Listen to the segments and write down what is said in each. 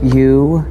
You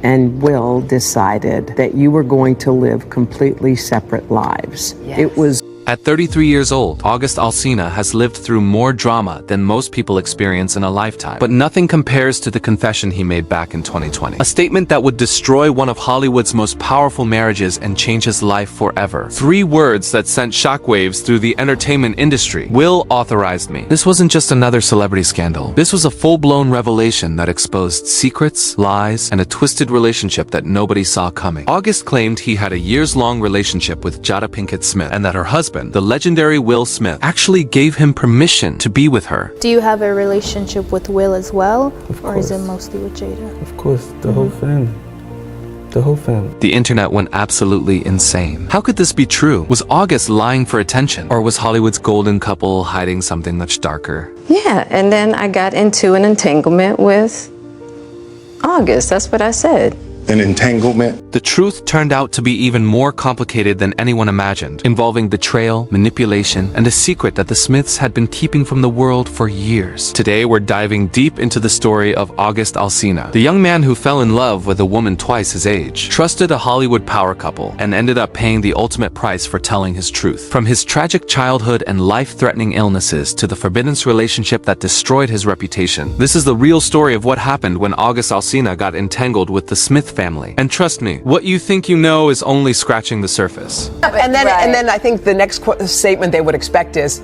and Will decided that you were going to live completely separate lives. Yes. It was At 33 years old, August Alsina has lived through more drama than most people experience in a lifetime. But nothing compares to the confession he made back in 2020. A statement that would destroy one of Hollywood's most powerful marriages and change his life forever. 3 words that sent shockwaves through the entertainment industry. Will authorized me. This wasn't just another celebrity scandal. This was a full-blown revelation that exposed secrets, lies, and a twisted relationship that nobody saw coming. August claimed he had a years-long relationship with Jada Pinkett Smith and that her husband, the legendary Will Smith, actually gave him permission to be with her. Do you have a relationship with Will as well? Of or is it course. mostly with Jada? Of course, the whole family. The whole family. The internet went absolutely insane. How could this be true? Was August lying for attention? Or was Hollywood's golden couple hiding something much darker? Yeah, and then I got into an entanglement with August. That's what I said. An entanglement. The truth turned out to be even more complicated than anyone imagined, involving betrayal, manipulation, and a secret that the Smiths had been keeping from the world for years. Today, we're diving deep into the story of August Alsina, the young man who fell in love with a woman twice his age, trusted a Hollywood power couple, and ended up paying the ultimate price for telling his truth. From his tragic childhood and life-threatening illnesses to the forbidden relationship that destroyed his reputation, this is the real story of what happened when August Alsina got entangled with the Smith family. And trust me, what you think you know is only scratching the surface. And then I think the next statement they would expect is,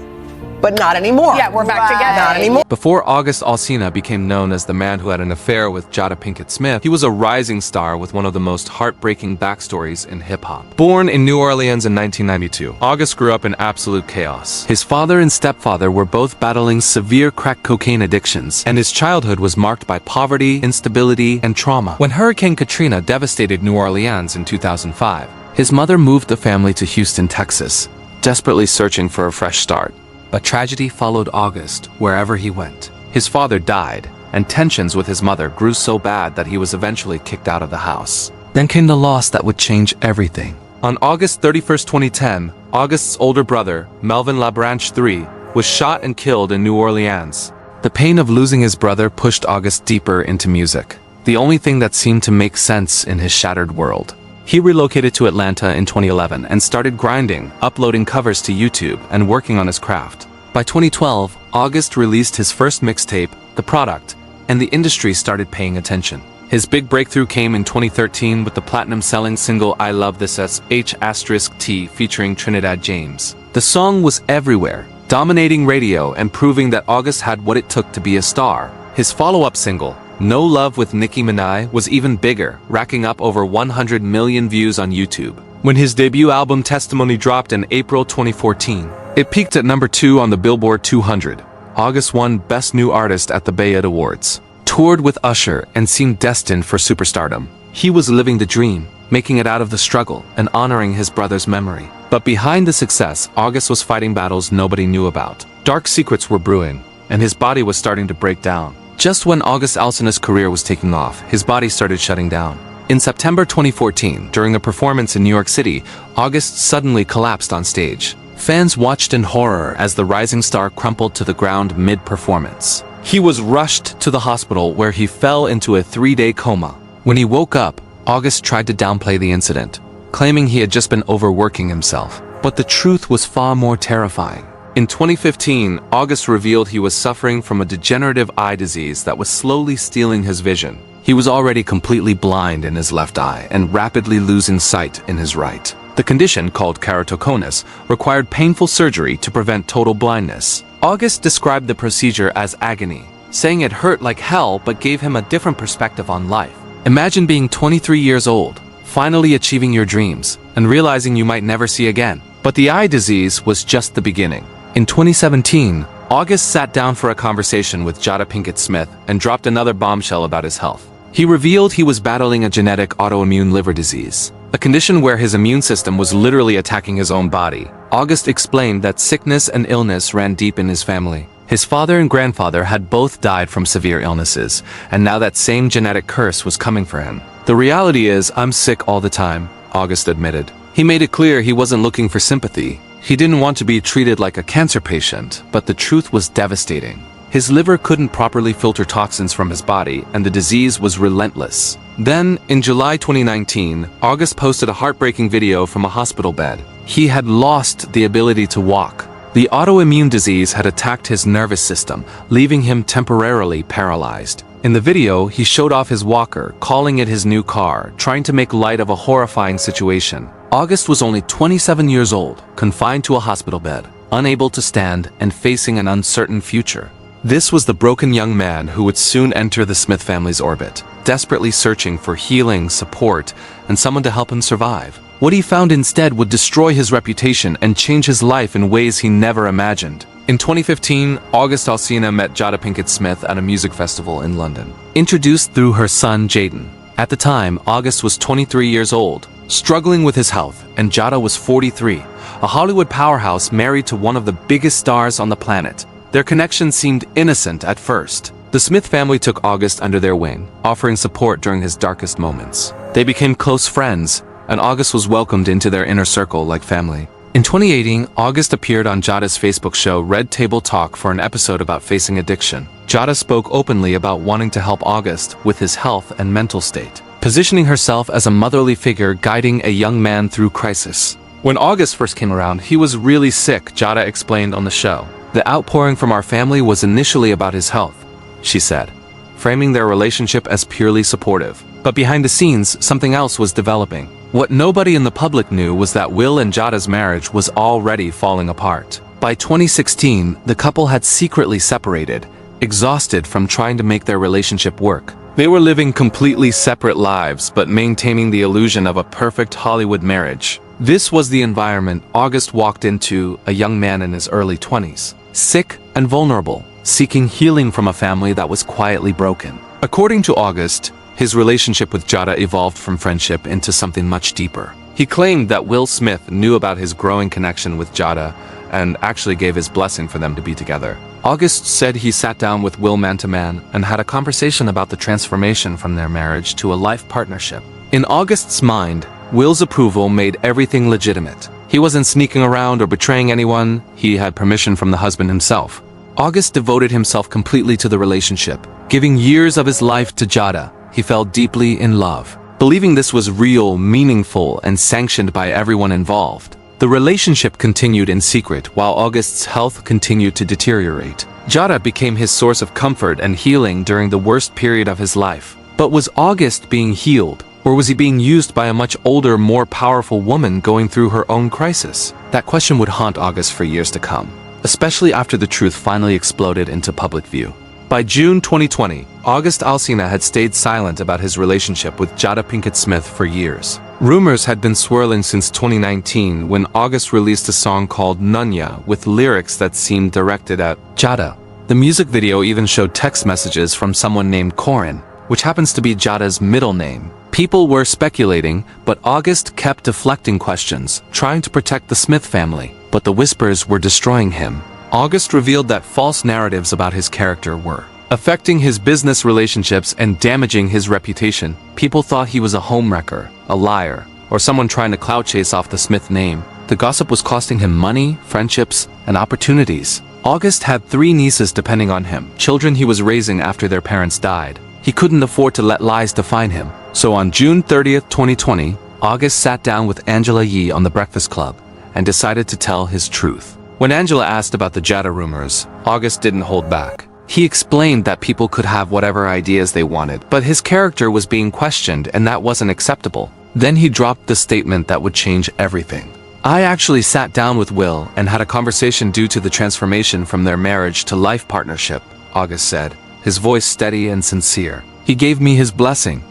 but not anymore. Yeah, we're back together. Not anymore. Before August Alsina became known as the man who had an affair with Jada Pinkett Smith, he was a rising star with one of the most heartbreaking backstories in hip-hop. Born in New Orleans in 1992, August grew up in absolute chaos. His father and stepfather were both battling severe crack cocaine addictions, and his childhood was marked by poverty, instability, and trauma. When Hurricane Katrina devastated New Orleans in 2005, his mother moved the family to Houston, Texas, desperately searching for a fresh start. But tragedy followed August wherever he went. His father died, and tensions with his mother grew so bad that he was eventually kicked out of the house. Then came the loss that would change everything. On August 31st, 2010, August's older brother, Melvin LaBranche III, was shot and killed in New Orleans. The pain of losing his brother pushed August deeper into music, the only thing that seemed to make sense in his shattered world. He relocated to Atlanta in 2011 and started grinding, uploading covers to YouTube, and working on his craft. By 2012, August released his first mixtape, The Product, and the industry started paying attention. His big breakthrough came in 2013 with the platinum-selling single I Luv This Sh featuring Trinidad James. The song was everywhere, dominating radio and proving that August had what it took to be a star. His follow-up single, No Love with Nicki Minaj, was even bigger, racking up over 100 million views on YouTube. When his debut album Testimony dropped in April 2014, it peaked at number 2 on the Billboard 200. August won Best New Artist at the BET Awards, toured with Usher, and seemed destined for superstardom. He was living the dream, making it out of the struggle, and honoring his brother's memory. But behind the success, August was fighting battles nobody knew about. Dark secrets were brewing, and his body was starting to break down. Just when August Alsina's career was taking off, his body started shutting down. In September 2014, during a performance in New York City, August suddenly collapsed on stage. Fans watched in horror as the rising star crumpled to the ground mid-performance. He was rushed to the hospital where he fell into a 3-day coma. When he woke up, August tried to downplay the incident, claiming he had just been overworking himself. But the truth was far more terrifying. In 2015, August revealed he was suffering from a degenerative eye disease that was slowly stealing his vision. He was already completely blind in his left eye and rapidly losing sight in his right. The condition, called keratoconus, required painful surgery to prevent total blindness. August described the procedure as agony, saying it hurt like hell but gave him a different perspective on life. Imagine being 23 years old, finally achieving your dreams, and realizing you might never see again. But the eye disease was just the beginning. In 2017, August sat down for a conversation with Jada Pinkett Smith and dropped another bombshell about his health. He revealed he was battling a genetic autoimmune liver disease, a condition where his immune system was literally attacking his own body. August explained that sickness and illness ran deep in his family. His father and grandfather had both died from severe illnesses, and now that same genetic curse was coming for him. The reality is, I'm sick all the time, August admitted. He made it clear he wasn't looking for sympathy. He didn't want to be treated like a cancer patient, but the truth was devastating. His liver couldn't properly filter toxins from his body, and the disease was relentless. Then, in July 2019, August posted a heartbreaking video from a hospital bed. He had lost the ability to walk. The autoimmune disease had attacked his nervous system, leaving him temporarily paralyzed. In the video, he showed off his walker, calling it his new car, trying to make light of a horrifying situation. August was only 27 years old, confined to a hospital bed, unable to stand, and facing an uncertain future. This was the broken young man who would soon enter the Smith family's orbit, desperately searching for healing, support, and someone to help him survive. What he found instead would destroy his reputation and change his life in ways he never imagined. In 2015, August Alsina met Jada Pinkett Smith at a music festival in London. Introduced through her son, Jaden. At the time, August was 23 years old, struggling with his health, and Jada was 43, a Hollywood powerhouse married to one of the biggest stars on the planet. Their connection seemed innocent at first. The Smith family took August under their wing, offering support during his darkest moments. They became close friends, and August was welcomed into their inner circle like family. In 2018, August appeared on Jada's Facebook show Red Table Talk for an episode about facing addiction. Jada spoke openly about wanting to help August with his health and mental state, positioning herself as a motherly figure guiding a young man through crisis. When August first came around, he was really sick, Jada explained on the show. The outpouring from our family was initially about his health, she said, framing their relationship as purely supportive. But behind the scenes, something else was developing. What nobody in the public knew was that Will and Jada's marriage was already falling apart. By 2016, the couple had secretly separated, exhausted from trying to make their relationship work. They were living completely separate lives, but maintaining the illusion of a perfect Hollywood marriage. This was the environment August walked into, a young man in his early 20s. Sick and vulnerable, seeking healing from a family that was quietly broken. According to August, his relationship with Jada evolved from friendship into something much deeper. He claimed that Will Smith knew about his growing connection with Jada and actually gave his blessing for them to be together. August said he sat down with Will man-to-man and had a conversation about the transformation from their marriage to a life partnership. In August's mind, Will's approval made everything legitimate. He wasn't sneaking around or betraying anyone. He had permission from the husband himself. August devoted himself completely to the relationship, giving years of his life to Jada. He fell deeply in love, believing this was real, meaningful, and sanctioned by everyone involved. The relationship continued in secret while August's health continued to deteriorate. Jada became his source of comfort and healing during the worst period of his life. But was August being healed? Or was he being used by a much older, more powerful woman going through her own crisis? That question would haunt August for years to come, especially after the truth finally exploded into public view. By June 2020, August Alsina had stayed silent about his relationship with Jada Pinkett Smith for years. Rumors had been swirling since 2019 when August released a song called Nunya with lyrics that seemed directed at Jada. The music video even showed text messages from someone named Corin, which happens to be Jada's middle name. People were speculating, but August kept deflecting questions, trying to protect the Smith family. But the whispers were destroying him. August revealed that false narratives about his character were affecting his business relationships and damaging his reputation. People thought he was a homewrecker, a liar, or someone trying to clout chase off the Smith name. The gossip was costing him money, friendships, and opportunities. August had 3 nieces depending on him, children he was raising after their parents died. He couldn't afford to let lies define him. So on June 30th, 2020, August sat down with Angela Yee on The Breakfast Club and decided to tell his truth. When Angela asked about the Jada rumors, August didn't hold back. He explained that people could have whatever ideas they wanted, but his character was being questioned and that wasn't acceptable. Then he dropped the statement that would change everything. I actually sat down with Will and had a conversation due to the transformation from their marriage to life partnership, August said, his voice steady and sincere. He gave me his blessing.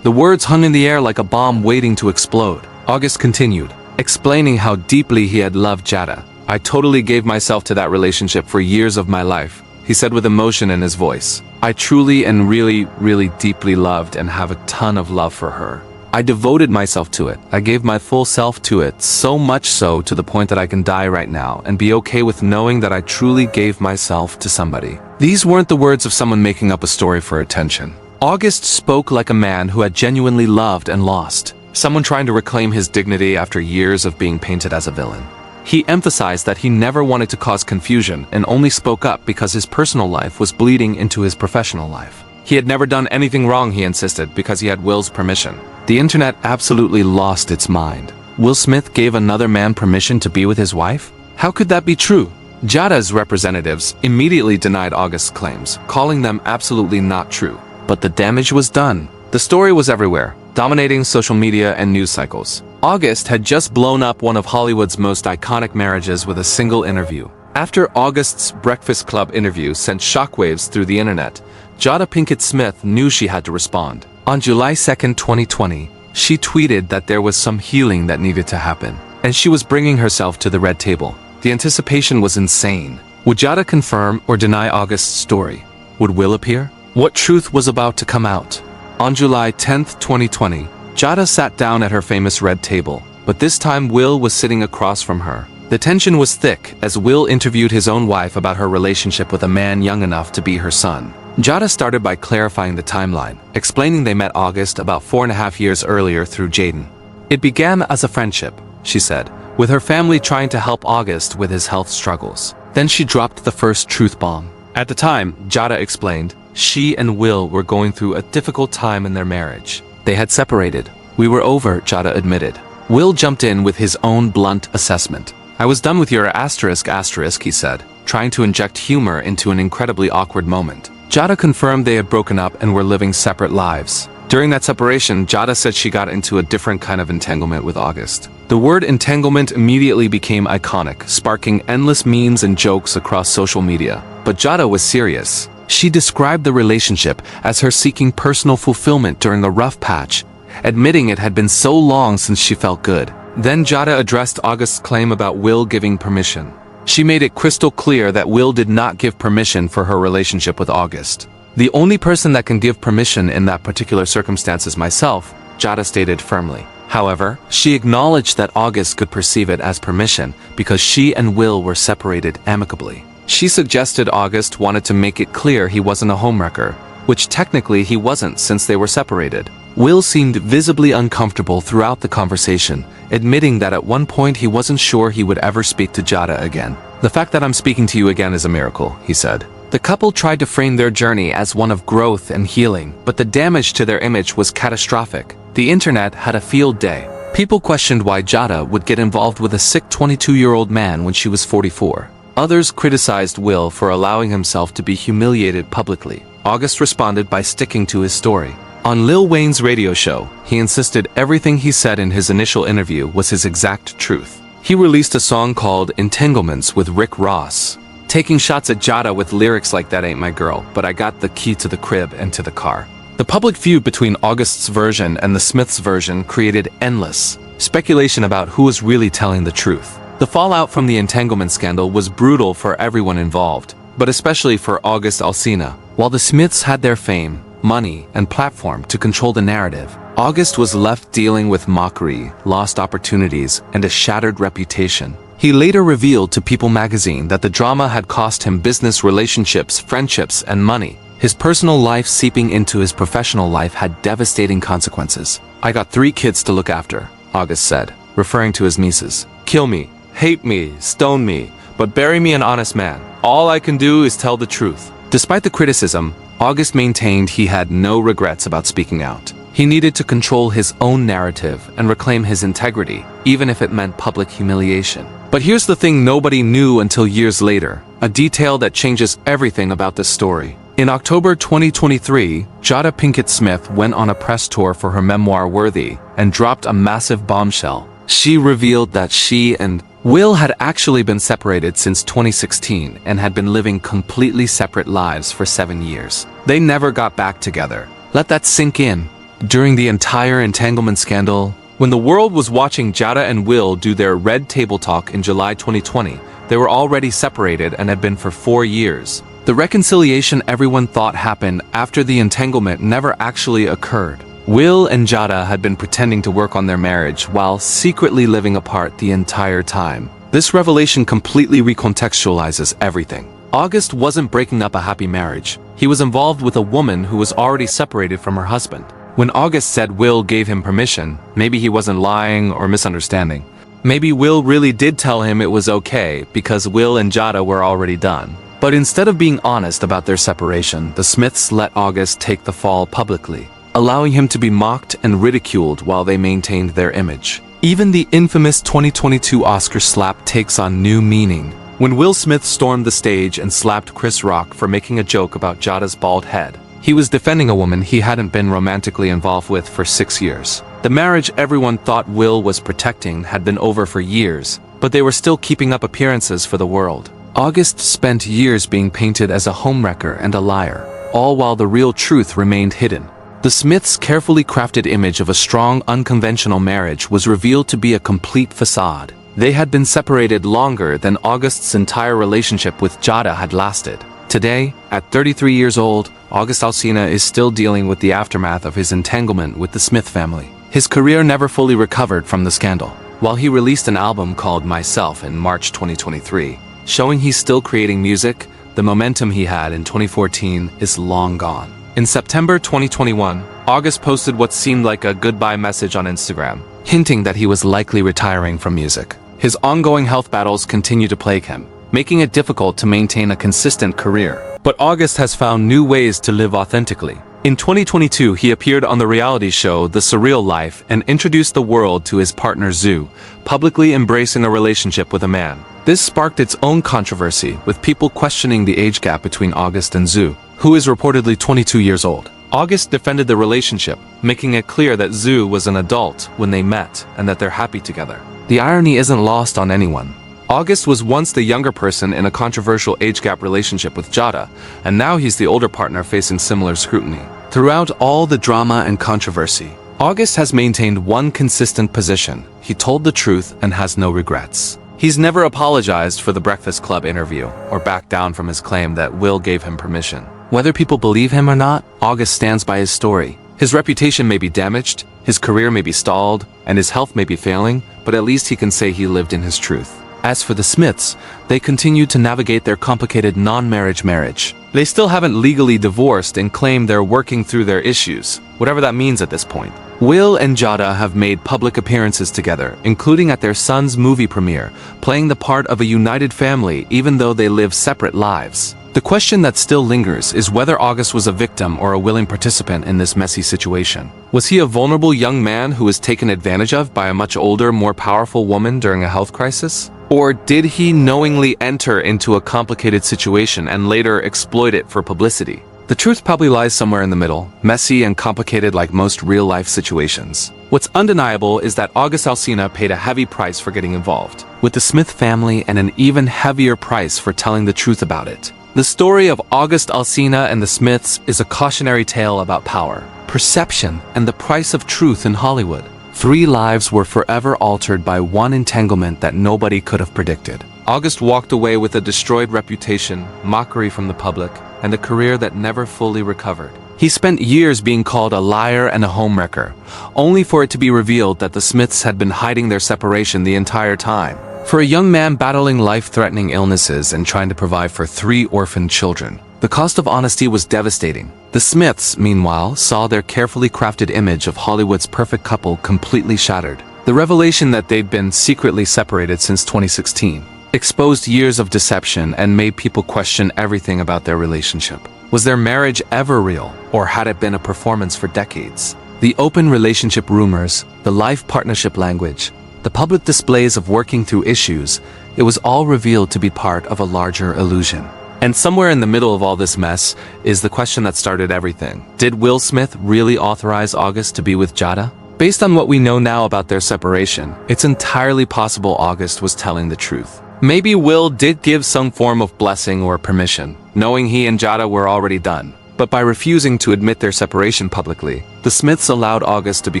The words hung in the air like a bomb waiting to explode. August continued, explaining how deeply he had loved Jada. I totally gave myself to that relationship for years of my life, he said with emotion in his voice. I truly and really deeply loved and have a ton of love for her. I devoted myself to it. I gave my full self to it, so much so to the point that I can die right now and be okay with knowing that I truly gave myself to somebody. These weren't the words of someone making up a story for attention. August spoke like a man who had genuinely loved and lost, someone trying to reclaim his dignity after years of being painted as a villain. He emphasized that he never wanted to cause confusion and only spoke up because his personal life was bleeding into his professional life. He had never done anything wrong, he insisted, because he had Will's permission. The internet absolutely lost its mind. Will Smith gave another man permission to be with his wife? How could that be true? Jada's representatives immediately denied August's claims, calling them absolutely not true. But the damage was done. The story was everywhere, dominating social media and news cycles. August had just blown up one of Hollywood's most iconic marriages with a single interview. After August's Breakfast Club interview sent shockwaves through the internet, Jada Pinkett Smith knew she had to respond. On July 2, 2020, she tweeted that there was some healing that needed to happen, and she was bringing herself to the red table. The anticipation was insane. Would Jada confirm or deny August's story? Would Will appear? What truth was about to come out? On July 10, 2020, Jada sat down at her famous red table, but this time Will was sitting across from her. The tension was thick as Will interviewed his own wife about her relationship with a man young enough to be her son. Jada started by clarifying the timeline, explaining they met August about 4.5 years earlier through Jaden. It began as a friendship, she said, with her family trying to help August with his health struggles. Then she dropped the first truth bomb. At the time, Jada explained, she and Will were going through a difficult time in their marriage. They had separated. We were over, Jada admitted. Will jumped in with his own blunt assessment. I was done with your asterisk, he said, trying to inject humor into an incredibly awkward moment. Jada confirmed they had broken up and were living separate lives. During that separation, Jada said she got into a different kind of entanglement with August. The word entanglement immediately became iconic, sparking endless memes and jokes across social media. But Jada was serious. She described the relationship as her seeking personal fulfillment during a rough patch, admitting it had been so long since she felt good. Then Jada addressed August's claim about Will giving permission. She made it crystal clear that Will did not give permission for her relationship with August. The only person that can give permission in that particular circumstance is myself, Jada stated firmly. However, she acknowledged that August could perceive it as permission because she and Will were separated amicably. She suggested August wanted to make it clear he wasn't a homewrecker, which technically he wasn't since they were separated. Will seemed visibly uncomfortable throughout the conversation, admitting that at one point he wasn't sure he would ever speak to Jada again. The fact that I'm speaking to you again is a miracle, he said. The couple tried to frame their journey as one of growth and healing, but the damage to their image was catastrophic. The internet had a field day. People questioned why Jada would get involved with a sick 22-year-old man when she was 44. Others criticized Will for allowing himself to be humiliated publicly. August responded by sticking to his story. On Lil Wayne's radio show, he insisted everything he said in his initial interview was his exact truth. He released a song called Entanglements with Rick Ross, taking shots at Jada with lyrics like "That ain't my girl, but I got the key to the crib and to the car." The public feud between August's version and the Smiths' version created endless speculation about who was really telling the truth. The fallout from the entanglement scandal was brutal for everyone involved, but especially for August Alsina. While the Smiths had their fame, money, and platform to control the narrative, August was left dealing with mockery, lost opportunities, and a shattered reputation. He later revealed to People magazine that the drama had cost him business relationships, friendships, and money. His personal life seeping into his professional life had devastating consequences. "I got 3 kids to look after," August said, referring to his nieces. "Kill me, hate me, stone me, but bury me an honest man. All I can do is tell the truth." Despite the criticism, August maintained he had no regrets about speaking out. He needed to control his own narrative and reclaim his integrity, even if it meant public humiliation. But here's the thing nobody knew until years later, a detail that changes everything about this story. In October 2023, Jada Pinkett Smith went on a press tour for her memoir Worthy and dropped a massive bombshell. She revealed that she and Will had actually been separated since 2016 and had been living completely separate lives for 7 years. They never got back together. Let that sink in. During the entire entanglement scandal, when the world was watching Jada and Will do their red table talk in July 2020, they were already separated and had been for 4 years. The reconciliation everyone thought happened after the entanglement never actually occurred. Will and Jada had been pretending to work on their marriage while secretly living apart the entire time. This revelation completely recontextualizes everything. August wasn't breaking up a happy marriage. He was involved with a woman who was already separated from her husband. When August said Will gave him permission, maybe he wasn't lying or misunderstanding. Maybe Will really did tell him it was okay because Will and Jada were already done. But instead of being honest about their separation, the Smiths let August take the fall publicly, allowing him to be mocked and ridiculed while they maintained their image. Even the infamous 2022 Oscar slap takes on new meaning. When Will Smith stormed the stage and slapped Chris Rock for making a joke about Jada's bald head, he was defending a woman he hadn't been romantically involved with for 6 years. The marriage everyone thought Will was protecting had been over for years, but they were still keeping up appearances for the world. August spent years being painted as a homewrecker and a liar, all while the real truth remained hidden. The Smiths' carefully crafted image of a strong, unconventional marriage was revealed to be a complete facade. They had been separated longer than August's entire relationship with Jada had lasted. Today, at 33 years old, August Alsina is still dealing with the aftermath of his entanglement with the Smith family. His career never fully recovered from the scandal. While he released an album called Myself in March 2023, showing he's still creating music, the momentum he had in 2014 is long gone. In September 2021, August posted what seemed like a goodbye message on Instagram, hinting that he was likely retiring from music. His ongoing health battles continue to plague him, making it difficult to maintain a consistent career. But August has found new ways to live authentically. In 2022, he appeared on the reality show The Surreal Life and introduced the world to his partner Zoo, publicly embracing a relationship with a man. This sparked its own controversy, with people questioning the age gap between August and Zoo, who is reportedly 22 years old. August defended the relationship, making it clear that Zoo was an adult when they met and that they're happy together. The irony isn't lost on anyone. August was once the younger person in a controversial age gap relationship with Jada, and now he's the older partner facing similar scrutiny. Throughout all the drama and controversy, August has maintained one consistent position. He told the truth and has no regrets. He's never apologized for the Breakfast Club interview or backed down from his claim that Will gave him permission. Whether people believe him or not, August stands by his story. His reputation may be damaged, his career may be stalled, and his health may be failing, but at least he can say he lived in his truth. As for the Smiths, they continue to navigate their complicated non-marriage marriage. They still haven't legally divorced and claim they're working through their issues, whatever that means at this point. Will and Jada have made public appearances together, including at their son's movie premiere, playing the part of a united family even though they live separate lives. The question that still lingers is whether August was a victim or a willing participant in this messy situation. Was he a vulnerable young man who was taken advantage of by a much older, more powerful woman during a health crisis? Or did he knowingly enter into a complicated situation and later exploit it for publicity? The truth probably lies somewhere in the middle, messy and complicated like most real-life situations. What's undeniable is that August Alsina paid a heavy price for getting involved with the Smith family and an even heavier price for telling the truth about it. The story of August Alsina and the Smiths is a cautionary tale about power, perception, and the price of truth in Hollywood. 3 lives were forever altered by one entanglement that nobody could have predicted. August walked away with a destroyed reputation, mockery from the public, and a career that never fully recovered. He spent years being called a liar and a homewrecker, only for it to be revealed that the Smiths had been hiding their separation the entire time. For a young man battling life-threatening illnesses and trying to provide for 3 orphaned children, the cost of honesty was devastating. The Smiths, meanwhile, saw their carefully crafted image of Hollywood's perfect couple completely shattered. The revelation that they'd been secretly separated since 2016 exposed years of deception and made people question everything about their relationship. Was their marriage ever real, or had it been a performance for decades? The open relationship rumors, the life partnership language, the public displays of working through issues, it was all revealed to be part of a larger illusion. And somewhere in the middle of all this mess is the question that started everything. Did Will Smith really authorize August to be with Jada? Based on what we know now about their separation, it's entirely possible August was telling the truth. Maybe Will did give some form of blessing or permission, knowing he and Jada were already done. But by refusing to admit their separation publicly, the Smiths allowed August to be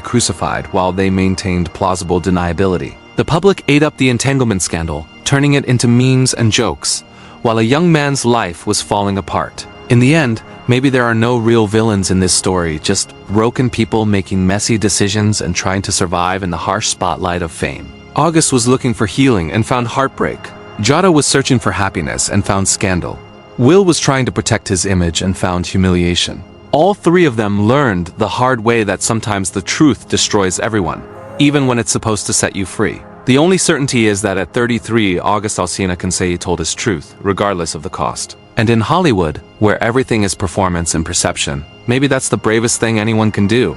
crucified while they maintained plausible deniability. The public ate up the entanglement scandal, turning it into memes and jokes, while a young man's life was falling apart. In the end, maybe there are no real villains in this story, just broken people making messy decisions and trying to survive in the harsh spotlight of fame. August was looking for healing and found heartbreak. Jada was searching for happiness and found scandal. Will was trying to protect his image and found humiliation. All 3 of them learned the hard way that sometimes the truth destroys everyone, even when it's supposed to set you free. The only certainty is that at 33, August Alsina can say he told his truth, regardless of the cost. And in Hollywood, where everything is performance and perception, maybe that's the bravest thing anyone can do.